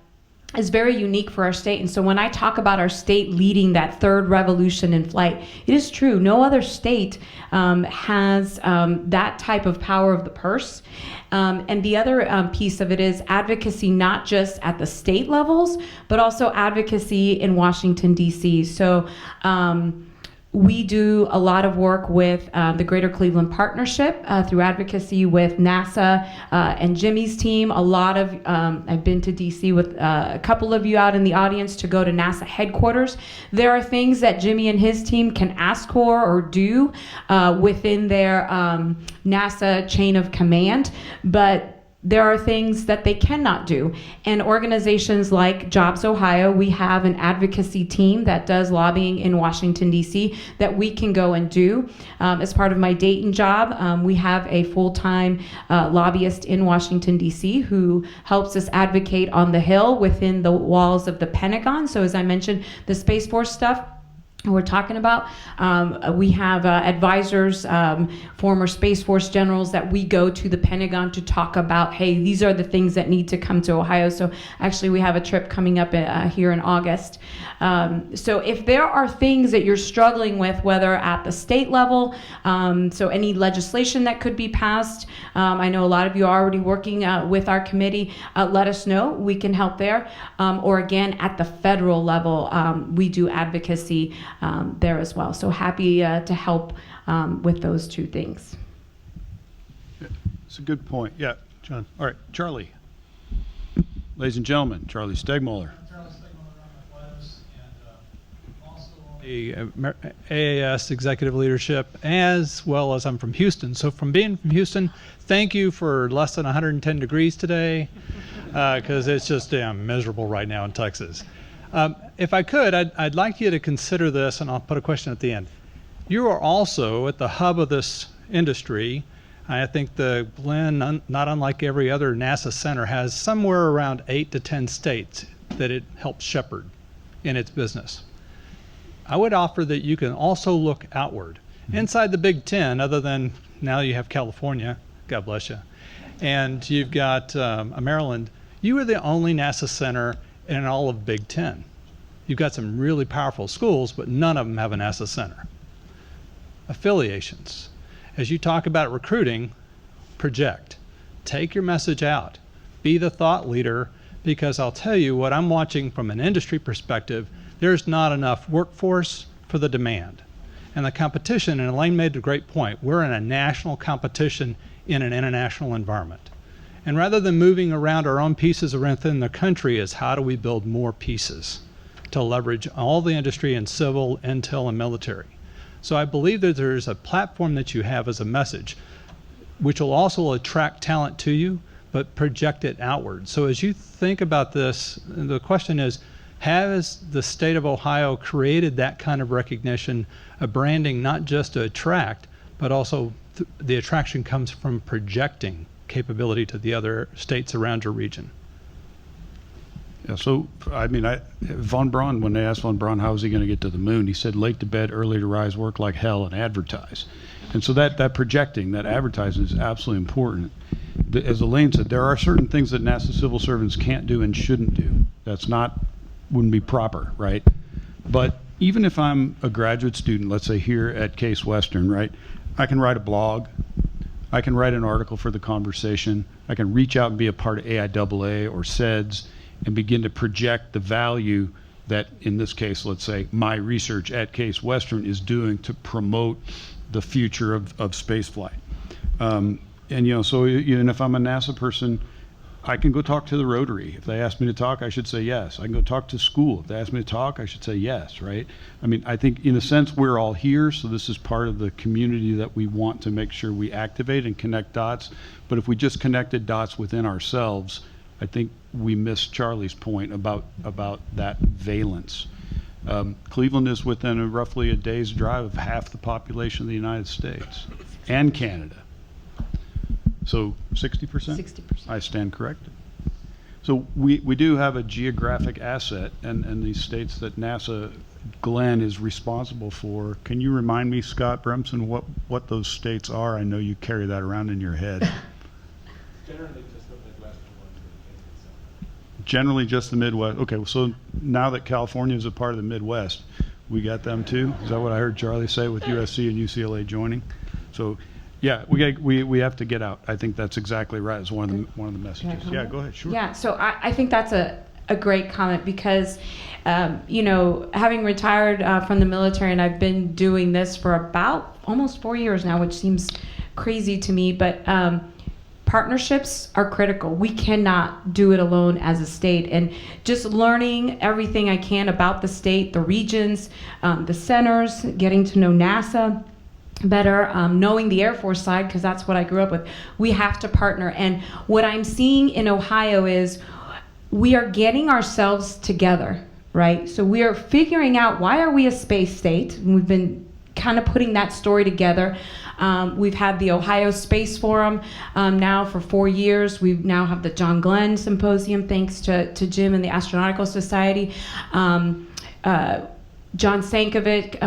is very unique for our state. And so when I talk about our state leading that third revolution in flight, it is true. No other state has that type of power of the purse. And the other piece of it is advocacy, not just at the state levels, but also advocacy in Washington, D.C. So we do a lot of work with the Greater Cleveland Partnership through advocacy with NASA and Jimmy's team. A lot of, I've been to DC with a couple of you out in the audience to go to NASA headquarters. There are things that Jimmy and his team can ask for or do within their NASA chain of command, but there are things that they cannot do. And organizations like Jobs Ohio, we have an advocacy team that does lobbying in Washington, D.C. that we can go and do. As part of my Dayton job, we have a full-time lobbyist in Washington, D.C. who helps us advocate on the Hill within the walls of the Pentagon. So as I mentioned, the Space Force stuff we're talking about. We have advisors, former Space Force generals that we go to the Pentagon to talk about, hey, these are the things that need to come to Ohio. So actually we have a trip coming up here in August. So if there are things that you're struggling with, whether at the state level, so any legislation that could be passed, I know a lot of you are already working with our committee, let us know, we can help there. Or again, at the federal level, we do advocacy there as well. So happy to help with those 2 things. It's a good point. Yeah, John. All right, Charlie. Ladies and gentlemen, Charlie Stegmuller. the AAS executive leadership, as well as I'm from Houston. So from being from Houston, thank you for less than 110 degrees today, because it's just miserable right now in Texas. If I could, I'd like you to consider this, and I'll put a question at the end. You are also at the hub of this industry. I think the Glenn, not unlike every other NASA center, has somewhere around 8 to 10 states that it helps shepherd in its business. I would offer that you can also look outward. Inside the Big Ten, other than now you have California, God bless you, and you've got Maryland, you are the only NASA center in all of Big Ten. You've got some really powerful schools, but none of them have a NASA center. Affiliations. As you talk about recruiting, project. Take your message out. Be the thought leader, because I'll tell you what I'm watching from an industry perspective, there's not enough workforce for the demand. And the competition, and Elaine made a great point, we're in a national competition in an international environment. And rather than moving around our own pieces within the country, is how do we build more pieces to leverage all the industry in civil, intel, and military. So I believe that there's a platform that you have as a message, which will also attract talent to you, but project it outward. So as you think about this, the question is, has the state of Ohio created that kind of recognition, a branding not just to attract, but also the attraction comes from projecting capability to the other states around your region? Yeah, so, I mean, Von Braun, when they asked Von Braun how was he going to get to the moon, he said late to bed, early to rise, work like hell, and advertise. And so that projecting, that advertising is absolutely important. As Elaine said, there are certain things that NASA civil servants can't do and shouldn't do. Wouldn't be proper, right? But even if I'm a graduate student, let's say here at Case Western, right, I can write a blog, I can write an article for The Conversation, I can reach out and be a part of AIAA or SEDS and begin to project the value that, in this case, let's say, my research at Case Western is doing to promote the future of spaceflight. And, so even if I'm a NASA person, I can go talk to the Rotary. If they ask me to talk, I should say yes. I can go talk to school. If they ask me to talk, I should say yes, right? I mean, I think in a sense we're all here, so this is part of the community that we want to make sure we activate and connect dots. But if we just connected dots within ourselves, I think we missed Charlie's point about that valence. Cleveland is within roughly a day's drive of half the population of the United States and Canada. So 60%? 60%. I stand corrected. So we do have a geographic asset, and these states that NASA Glenn is responsible for. Can you remind me, Scott Bremson, what those states are? I know you carry that around in your head. Generally just the Midwestern ones. Generally just the Midwest. Okay, so now that California is a part of the Midwest, we got them too? Is that what I heard Charlie say with USC and UCLA joining? So yeah, we have to get out. I think that's exactly right. It's one of the messages. Yeah, go ahead. Sure. Yeah, so I think that's a great comment because, having retired from the military, and I've been doing this for about almost 4 years now, which seems crazy to me, but partnerships are critical. We cannot do it alone as a state. And just learning everything I can about the state, the regions, the centers, getting to know NASA better, knowing the Air Force side, because that's what I grew up with. We have to partner. And what I'm seeing in Ohio is we are getting ourselves together, right? So we are figuring out, why are we a space state? And we've been kind of putting that story together. We've had the Ohio Space Forum now for 4 years. We now have the John Glenn Symposium, thanks to Jim and the Astronautical Society. John Sankovic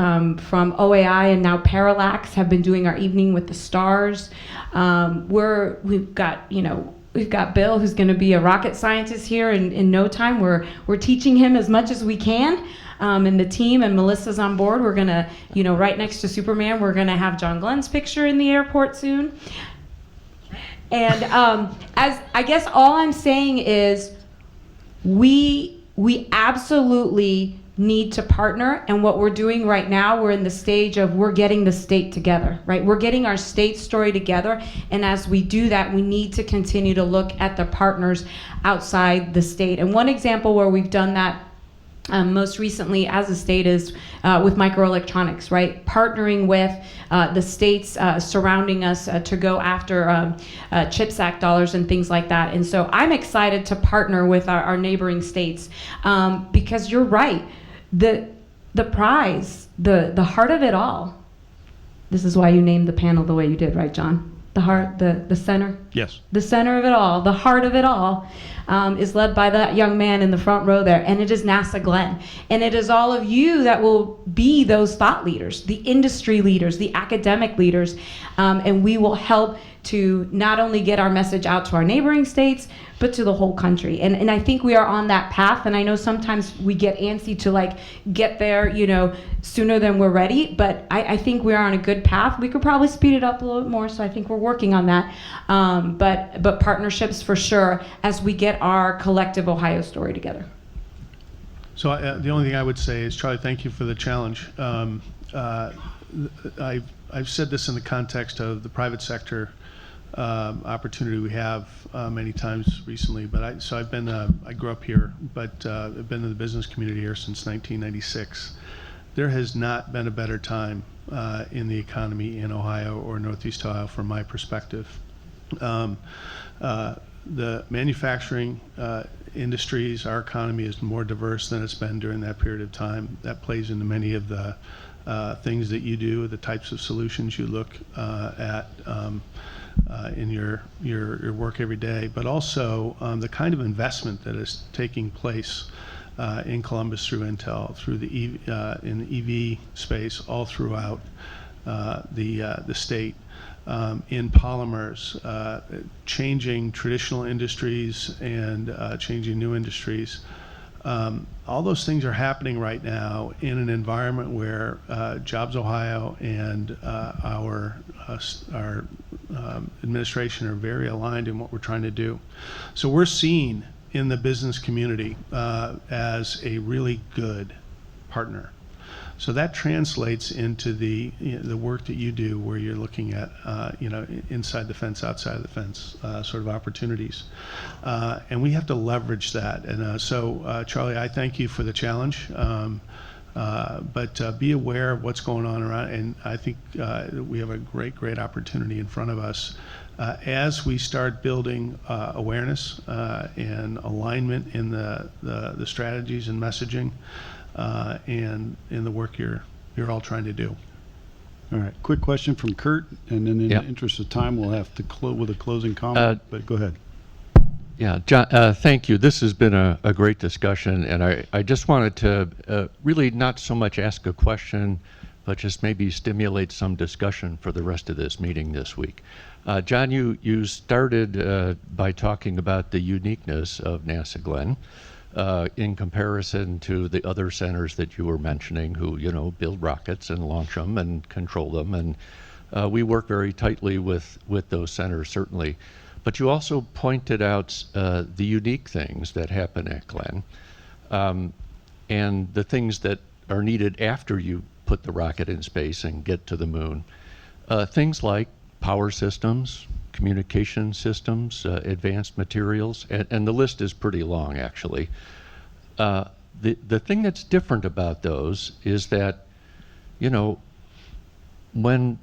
from OAI and now Parallax have been doing our Evening with the Stars. We've got Bill, who's going to be a rocket scientist here in no time. We're teaching him as much as we can. And the team, and Melissa's on board. We're going to, right next to Superman, we're going to have John Glenn's picture in the airport soon. And as I guess all I'm saying is we absolutely need to partner, and what we're doing right now, we're in the stage of we're getting the state together, right? We're getting our state story together, and as we do that, we need to continue to look at the partners outside the state. And one example where we've done that most recently as a state is with microelectronics, right? Partnering with the states surrounding us to go after CHIPS Act dollars and things like that. And so I'm excited to partner with our neighboring states because you're right. The prize, the heart of it all, this is why you named the panel the way you did, right, John? The heart, the center? Yes. The center of it all, the heart of it all, is led by that young man in the front row there, and it is NASA Glenn. And it is all of you that will be those thought leaders, the industry leaders, the academic leaders, and we will help to not only get our message out to our neighboring states, but to the whole country. And I think we are on that path, and I know sometimes we get antsy to like get there, sooner than we're ready, but I think we are on a good path. We could probably speed it up a little bit more, so I think we're working on that. But partnerships for sure as we get our collective Ohio story together. So the only thing I would say is, Charlie, thank you for the challenge. I've said this in the context of the private sector opportunity we have many times recently, but I grew up here, but I've been in the business community here since 1996. There has not been a better time in the economy in Ohio or Northeast Ohio from my perspective. The manufacturing industries, our economy is more diverse than it's been during that period of time. That plays into many of the things that you do, the types of solutions you look at in your work every day, but also the kind of investment that is taking place in Columbus through Intel, through the in the EV space, all throughout the state, in polymers, changing traditional industries and changing new industries. All those things are happening right now in an environment where Jobs Ohio and our administration are very aligned in what we're trying to do. So we're seen in the business community as a really good partner. So that translates into the work that you do, where you're looking at inside the fence, outside of the fence sort of opportunities, and we have to leverage that. And so, Charlie, I thank you for the challenge, but be aware of what's going on around. And I think we have a great opportunity in front of us as we start building awareness and alignment in the strategies and messaging. And in the work you're all trying to do. All right. Quick question from Kurt, and then in Yep. the interest of time, we'll have to close with a closing comment. But go ahead. Yeah, John, thank you. This has been a great discussion, and I just wanted to really not so much ask a question, but just maybe stimulate some discussion for the rest of this meeting this week. John, you started by talking about the uniqueness of NASA Glenn. In comparison to the other centers that you were mentioning, who build rockets and launch them and control them, and we work very tightly with those centers, certainly. But you also pointed out the unique things that happen at Glenn, and the things that are needed after you put the rocket in space and get to the moon. Things like power systems, communication systems, advanced materials, and the list is pretty long, actually. The thing that's different about those is that, when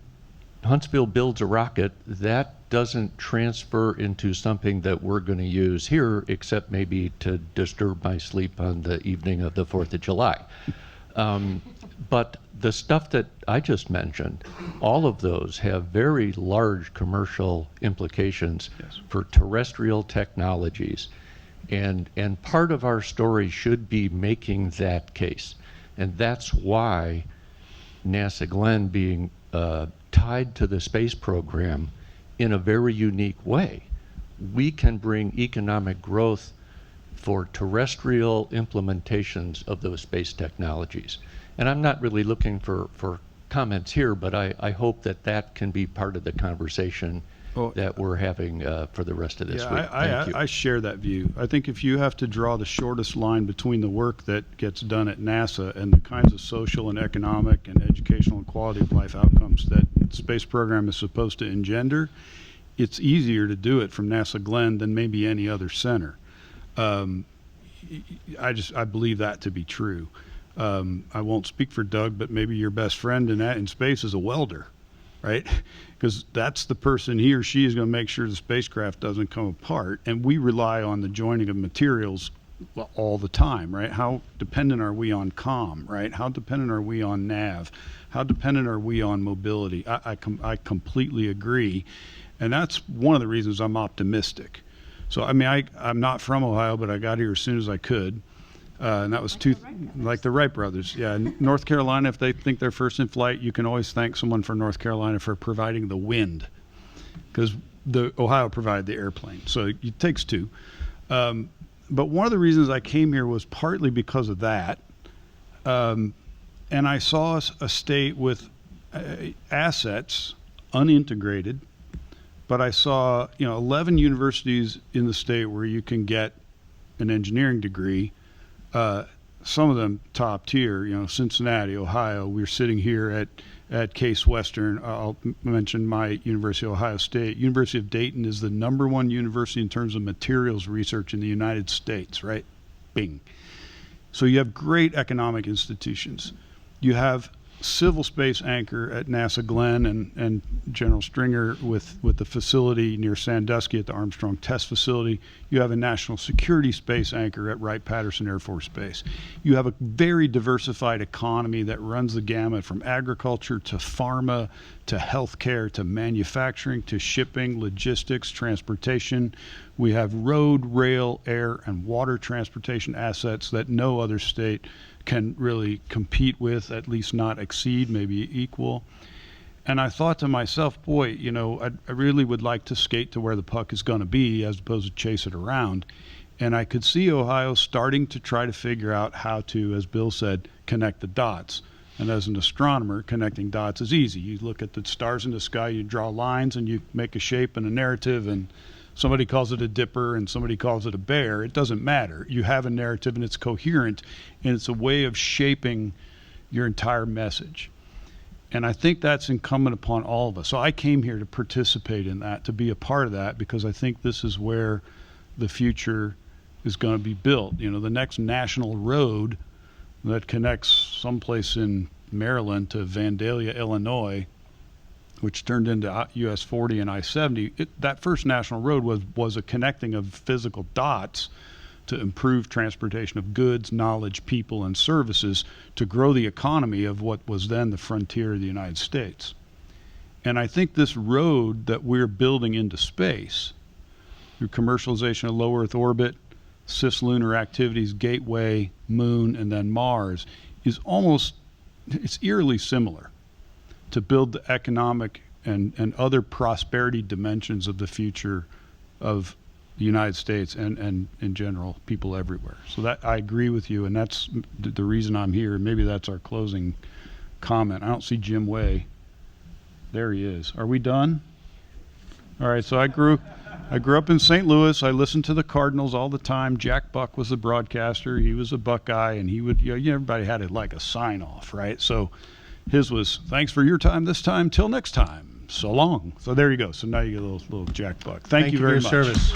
Huntsville builds a rocket, that doesn't transfer into something that we're going to use here, except maybe to disturb my sleep on the evening of the 4th of July. But the stuff that I just mentioned, all of those have very large commercial implications for terrestrial technologies. And part of our story should be making that case. And that's why NASA Glenn being tied to the space program in a very unique way. We can bring economic growth for terrestrial implementations of those space technologies. And I'm not really looking for comments here, but I hope that can be part of the conversation that we're having for the rest of this week. Thank you. I share that view. I think if you have to draw the shortest line between the work that gets done at NASA and the kinds of social and economic and educational and quality of life outcomes that the space program is supposed to engender, it's easier to do it from NASA Glenn than maybe any other center. I believe that to be true. I won't speak for Doug, but maybe your best friend in space is a welder, right? Because that's the person, he or she is going to make sure the spacecraft doesn't come apart. And we rely on the joining of materials all the time, right? How dependent are we on comm, right? How dependent are we on nav? How dependent are we on mobility? I completely agree. And that's one of the reasons I'm optimistic. So, I mean, I'm not from Ohio, but I got here as soon as I could. And that was like the Wright brothers. Yeah, North Carolina, if they think they're first in flight, you can always thank someone from North Carolina for providing the wind, because the Ohio provided the airplane. So it takes two. But one of the reasons I came here was partly because of that. And I saw a state with assets unintegrated, but I saw 11 universities in the state where you can get an engineering degree. Some of them top tier, Cincinnati, Ohio. We're sitting here at Case Western. I'll mention my University of Ohio State. University of Dayton is the #1 university in terms of materials research in the United States, right? Bing. So you have great economic institutions. You have civil space anchor at NASA Glenn and General Stringer with the facility near Sandusky at the Armstrong Test Facility. You have a national security space anchor at Wright-Patterson Air Force Base. You have a very diversified economy that runs the gamut from agriculture to pharma to healthcare to manufacturing to shipping, logistics, transportation. We have road, rail, air, and water transportation assets that no other state can really compete with, at least not exceed, maybe equal. And I thought to myself, boy, I really would like to skate to where the puck is going to be as opposed to chase it around. And I could see Ohio starting to try to figure out how to, as Bill said, connect the dots. And as an astronomer, connecting dots is easy. You look at the stars in the sky, you draw lines, and you make a shape and a narrative, and somebody calls it a dipper and somebody calls it a bear. It doesn't matter. You have a narrative and it's coherent, and it's a way of shaping your entire message. And I think that's incumbent upon all of us. So I came here to participate in that, to be a part of that, because I think this is where the future is going to be built. The next national road that connects someplace in Maryland to Vandalia, Illinois, which turned into US 40 and I-70, that first national road was a connecting of physical dots to improve transportation of goods, knowledge, people, and services to grow the economy of what was then the frontier of the United States. And I think this road that we're building into space through commercialization of low Earth orbit, cislunar activities, Gateway, Moon, and then Mars is it's eerily similar to build the economic and other prosperity dimensions of the future of the United States and in general, people everywhere. So that I agree with you, and that's the reason I'm here. Maybe that's our closing comment. I don't see Jim Way. There he is. Are we done? All right, so I grew up in St. Louis. I listened to the Cardinals all the time. Jack Buck was the broadcaster. He was a Buckeye, and he would, everybody had like a sign off, right? So his was, thanks for your time this time, till next time. So long. So there you go. So now you get a little Jack Buck. Thank you very much. For your service.